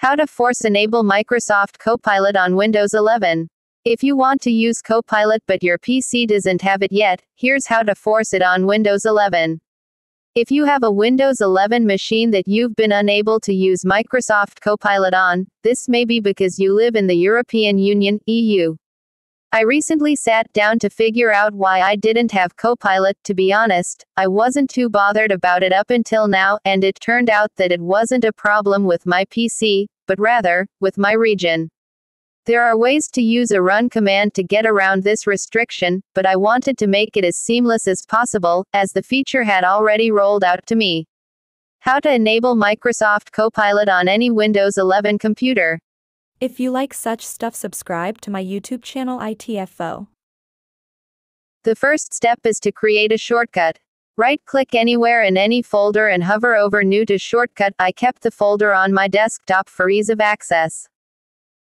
How to force enable Microsoft Copilot on Windows 11. If you want to use Copilot but your PC doesn't have it yet, here's how to force it on Windows 11. If you have a Windows 11 machine that you've been unable to use Microsoft Copilot on, this may be because you live in the European Union, EU. I recently sat down to figure out why I didn't have Copilot. To be honest, I wasn't too bothered about it up until now, and it turned out that it wasn't a problem with my PC, but rather, with my region. There are ways to use a run command to get around this restriction, but I wanted to make it as seamless as possible, as the feature had already rolled out to me. How to enable Microsoft Copilot on any Windows 11 computer. If you like such stuff, subscribe to my YouTube channel ITFO. The first step is to create a shortcut. Right-click anywhere in any folder and hover over New to Shortcut. I kept the folder on my desktop for ease of access.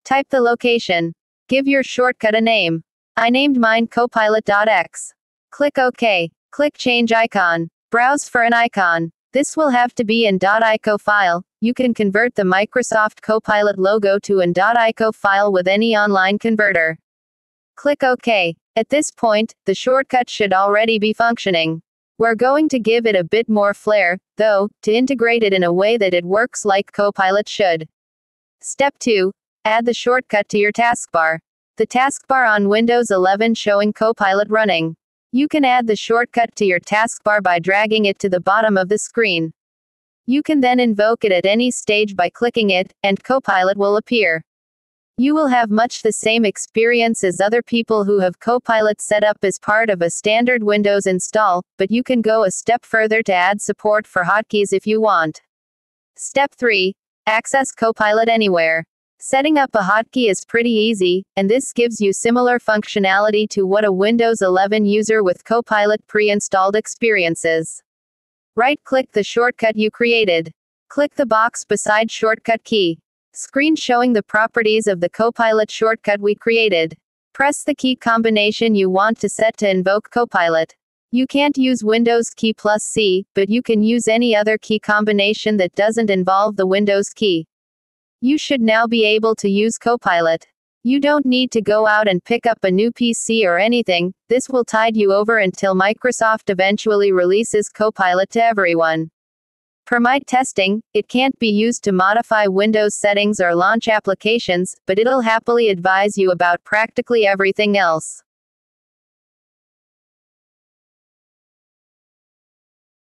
Type the location. Give your shortcut a name. I named mine copilot.x. Click OK. Click Change Icon. Browse for an icon. This will have to be an .ico file. You can convert the Microsoft Copilot logo to an .ico file with any online converter. Click OK. At this point, the shortcut should already be functioning. We're going to give it a bit more flair, though, to integrate it in a way that it works like Copilot should. Step 2. Add the shortcut to your taskbar. The taskbar on Windows 11 showing Copilot running. You can add the shortcut to your taskbar by dragging it to the bottom of the screen. You can then invoke it at any stage by clicking it, and Copilot will appear. You will have much the same experience as other people who have Copilot set up as part of a standard Windows install, but you can go a step further to add support for hotkeys if you want. Step 3. Access Copilot anywhere. Setting up a hotkey is pretty easy, and this gives you similar functionality to what a Windows 11 user with Copilot pre-installed experiences. Right-click the shortcut you created. Click the box beside shortcut key. Screen showing the properties of the Copilot shortcut we created. Press the key combination you want to set to invoke Copilot. You can't use Windows key plus C, but you can use any other key combination that doesn't involve the Windows key. You should now be able to use Copilot. You don't need to go out and pick up a new PC or anything. This will tide you over until Microsoft eventually releases Copilot to everyone. Per my testing, it can't be used to modify Windows settings or launch applications, but it'll happily advise you about practically everything else.